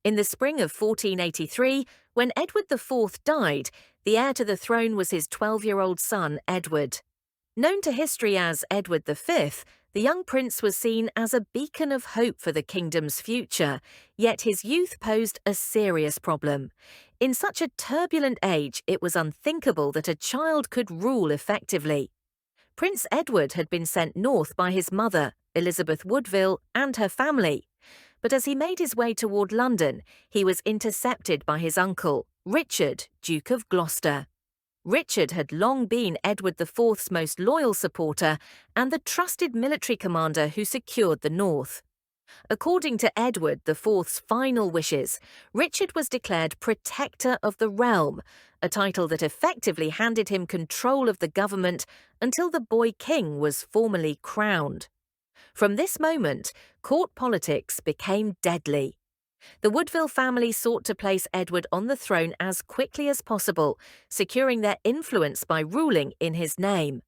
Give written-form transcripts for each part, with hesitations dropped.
In the spring of 1483, when Edward IV died, the heir to the throne was his 12-year-old son, Edward. Known to history as Edward V, the young prince was seen as a beacon of hope for the kingdom's future, yet his youth posed a serious problem. In such a turbulent age, it was unthinkable that a child could rule effectively. Prince Edward had been sent north by his mother, Elizabeth Woodville, and her family. But as he made his way toward London, he was intercepted by his uncle, Richard, Duke of Gloucester. Richard had long been Edward IV's most loyal supporter and the trusted military commander who secured the north. According to Edward IV's final wishes, Richard was declared Protector of the Realm, a title that effectively handed him control of the government until the boy king was formally crowned. From this moment, court politics became deadly. The Woodville family sought to place Edward on the throne as quickly as possible, securing their influence by ruling in his name.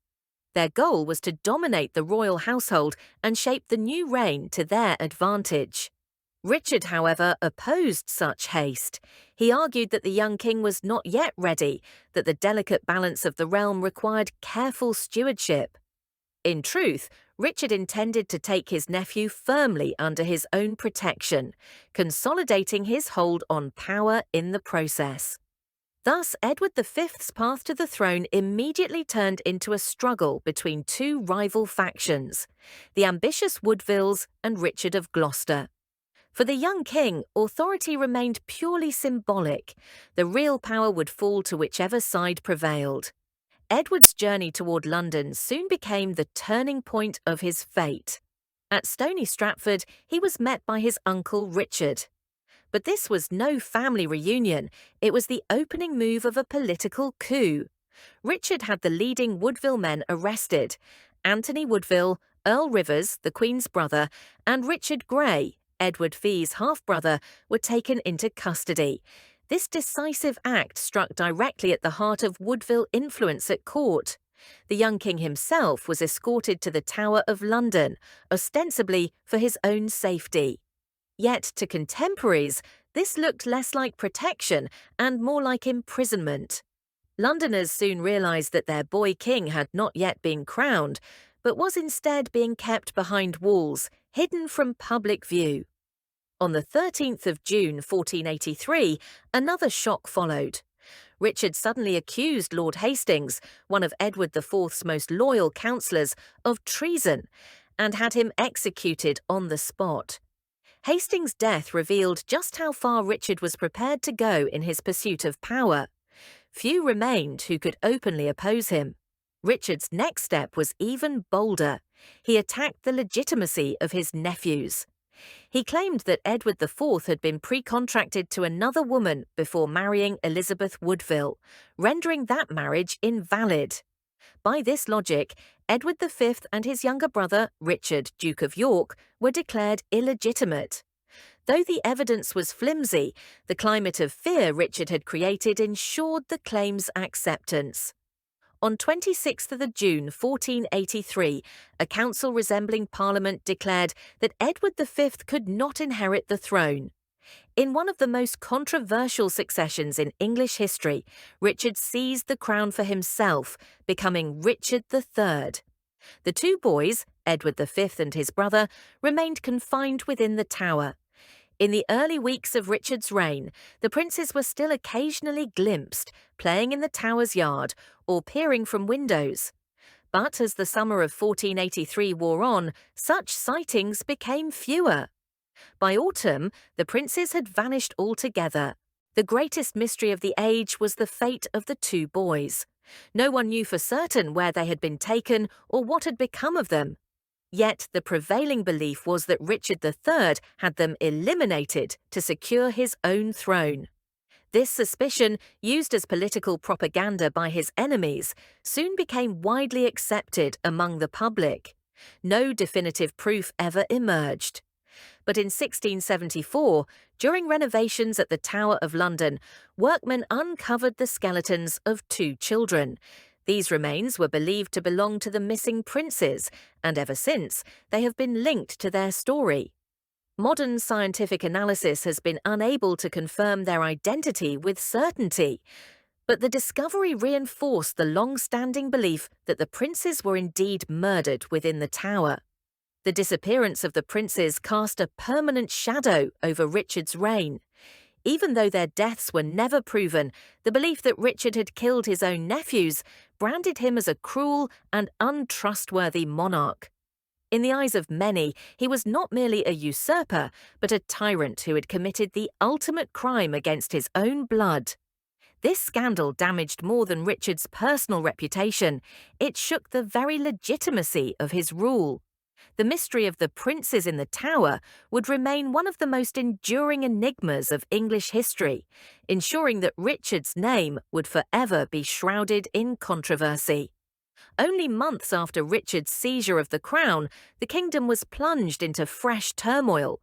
Their goal was to dominate the royal household and shape the new reign to their advantage. Richard, however, opposed such haste. He argued that the young king was not yet ready, that the delicate balance of the realm required careful stewardship. In truth, Richard intended to take his nephew firmly under his own protection, consolidating his hold on power in the process. Thus, Edward V's path to the throne immediately turned into a struggle between two rival factions, the ambitious Woodvilles and Richard of Gloucester. For the young king, authority remained purely symbolic. The real power would fall to whichever side prevailed. Edward's journey toward London soon became the turning point of his fate. At Stony Stratford, he was met by his uncle Richard. But this was no family reunion, it was the opening move of a political coup. Richard had the leading Woodville men arrested. Anthony Woodville, Earl Rivers, the Queen's brother, and Richard Grey, Edward Fee's half-brother, were taken into custody. This decisive act struck directly at the heart of Woodville influence at court. The young king himself was escorted to the Tower of London, ostensibly for his own safety. Yet to contemporaries, this looked less like protection and more like imprisonment. Londoners soon realised that their boy king had not yet been crowned, but was instead being kept behind walls, hidden from public view. On the 13th of June 1483, another shock followed. Richard suddenly accused Lord Hastings, one of Edward IV's most loyal counsellors, of treason and had him executed on the spot. Hastings' death revealed just how far Richard was prepared to go in his pursuit of power. Few remained who could openly oppose him. Richard's next step was even bolder. He attacked the legitimacy of his nephews. He claimed that Edward IV had been pre-contracted to another woman before marrying Elizabeth Woodville, rendering that marriage invalid. By this logic, Edward V and his younger brother, Richard, Duke of York, were declared illegitimate. Though the evidence was flimsy, the climate of fear Richard had created ensured the claim's acceptance. On 26th of June 1483, a council resembling Parliament declared that Edward V could not inherit the throne. In one of the most controversial successions in English history, Richard seized the crown for himself, becoming Richard III. The two boys, Edward V and his brother, remained confined within the Tower. In the early weeks of Richard's reign, the princes were still occasionally glimpsed, playing in the Tower's yard or peering from windows. But as the summer of 1483 wore on, such sightings became fewer. By autumn, the princes had vanished altogether. The greatest mystery of the age was the fate of the two boys. No one knew for certain where they had been taken or what had become of them. Yet the prevailing belief was that Richard III had them eliminated to secure his own throne. This suspicion, used as political propaganda by his enemies, soon became widely accepted among the public. No definitive proof ever emerged. But in 1674, during renovations at the Tower of London, workmen uncovered the skeletons of two children. These remains were believed to belong to the missing princes, and ever since, they have been linked to their story. Modern scientific analysis has been unable to confirm their identity with certainty, but the discovery reinforced the long-standing belief that the princes were indeed murdered within the tower. The disappearance of the princes cast a permanent shadow over Richard's reign. Even though their deaths were never proven, the belief that Richard had killed his own nephews branded him as a cruel and untrustworthy monarch. In the eyes of many, he was not merely a usurper, but a tyrant who had committed the ultimate crime against his own blood. This scandal damaged more than Richard's personal reputation. It shook the very legitimacy of his rule. The mystery of the princes in the Tower would remain one of the most enduring enigmas of English history, ensuring that Richard's name would forever be shrouded in controversy. Only months after Richard's seizure of the crown, the kingdom was plunged into fresh turmoil.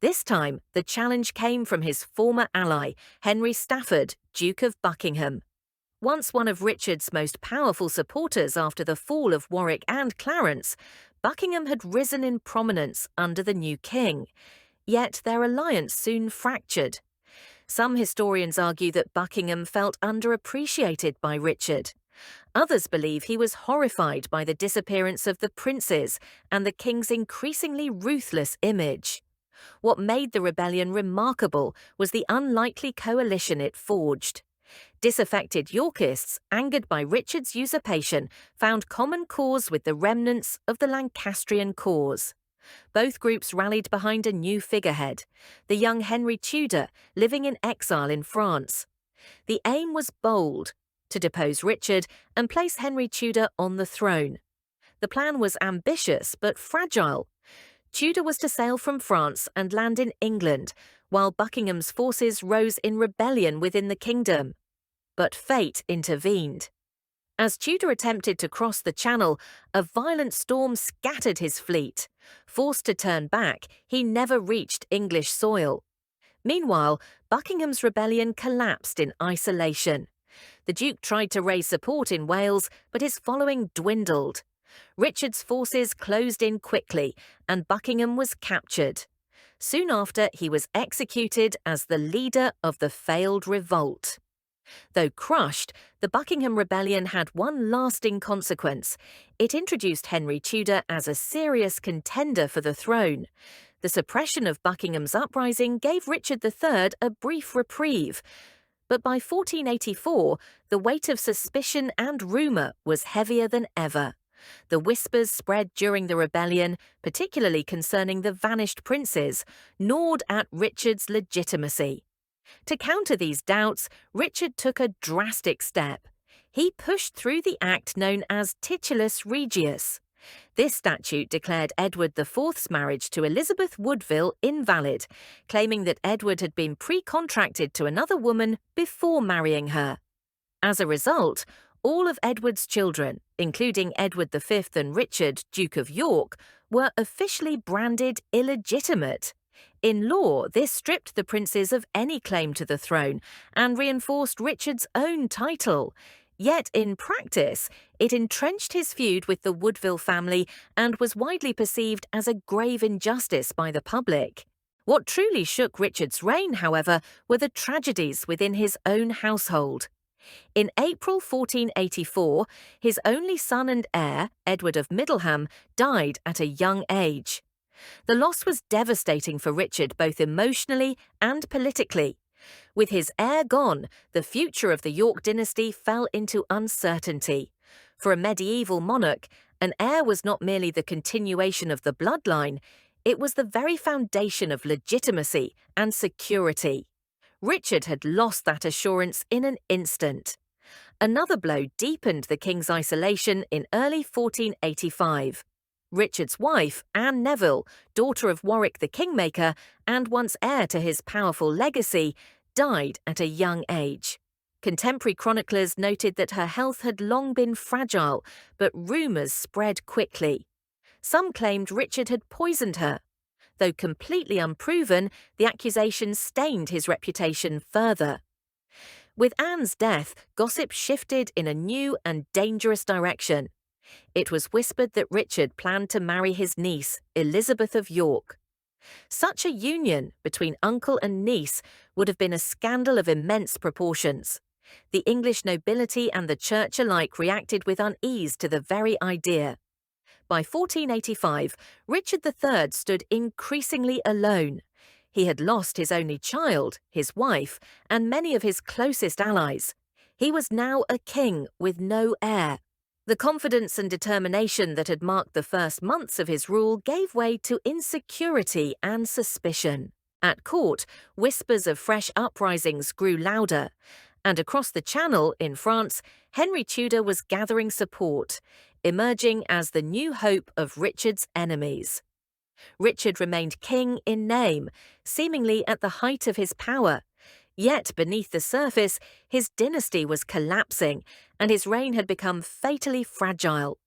This time, the challenge came from his former ally, Henry Stafford, Duke of Buckingham. Once one of Richard's most powerful supporters after the fall of Warwick and Clarence, Buckingham had risen in prominence under the new king. Yet their alliance soon fractured. Some historians argue that Buckingham felt underappreciated by Richard. Others believe he was horrified by the disappearance of the princes and the king's increasingly ruthless image. What made the rebellion remarkable was the unlikely coalition it forged. Disaffected Yorkists, angered by Richard's usurpation, found common cause with the remnants of the Lancastrian cause. Both groups rallied behind a new figurehead, the young Henry Tudor, living in exile in France. The aim was bold: to depose Richard and place Henry Tudor on the throne. The plan was ambitious but fragile. Tudor was to sail from France and land in England, while Buckingham's forces rose in rebellion within the kingdom. But fate intervened. As Tudor attempted to cross the Channel, a violent storm scattered his fleet. Forced to turn back, he never reached English soil. Meanwhile, Buckingham's rebellion collapsed in isolation. The Duke tried to raise support in Wales, but his following dwindled. Richard's forces closed in quickly, and Buckingham was captured. Soon after, he was executed as the leader of the failed revolt. Though crushed, the Buckingham Rebellion had one lasting consequence. It introduced Henry Tudor as a serious contender for the throne. The suppression of Buckingham's uprising gave Richard III a brief reprieve. But by 1484, the weight of suspicion and rumour was heavier than ever. The whispers spread during the rebellion, particularly concerning the vanished princes, gnawed at Richard's legitimacy. To counter these doubts, Richard took a drastic step. He pushed through the act known as Titulus Regius. This statute declared Edward IV's marriage to Elizabeth Woodville invalid, claiming that Edward had been pre-contracted to another woman before marrying her. As a result, all of Edward's children, including Edward V and Richard, Duke of York, were officially branded illegitimate. In law, this stripped the princes of any claim to the throne and reinforced Richard's own title. Yet in practice, it entrenched his feud with the Woodville family and was widely perceived as a grave injustice by the public. What truly shook Richard's reign, however, were the tragedies within his own household. In April 1484, his only son and heir, Edward of Middleham, died at a young age. The loss was devastating for Richard both emotionally and politically. With his heir gone, the future of the York dynasty fell into uncertainty. For a medieval monarch, an heir was not merely the continuation of the bloodline, it was the very foundation of legitimacy and security. Richard had lost that assurance in an instant. Another blow deepened the king's isolation in early 1485. Richard's wife, Anne Neville, daughter of Warwick the Kingmaker and once heir to his powerful legacy, died at a young age. Contemporary chroniclers noted that her health had long been fragile, but rumours spread quickly. Some claimed Richard had poisoned her. Though completely unproven, the accusation stained his reputation further. With Anne's death, gossip shifted in a new and dangerous direction. It was whispered that Richard planned to marry his niece, Elizabeth of York. Such a union between uncle and niece would have been a scandal of immense proportions. The English nobility and the church alike reacted with unease to the very idea. By 1485, Richard III stood increasingly alone. He had lost his only child, his wife, and many of his closest allies. He was now a king with no heir. The confidence and determination that had marked the first months of his rule gave way to insecurity and suspicion. At court, whispers of fresh uprisings grew louder, and across the Channel, in France, Henry Tudor was gathering support, emerging as the new hope of Richard's enemies. Richard remained king in name, seemingly at the height of his power. Yet beneath the surface, his dynasty was collapsing, and his reign had become fatally fragile.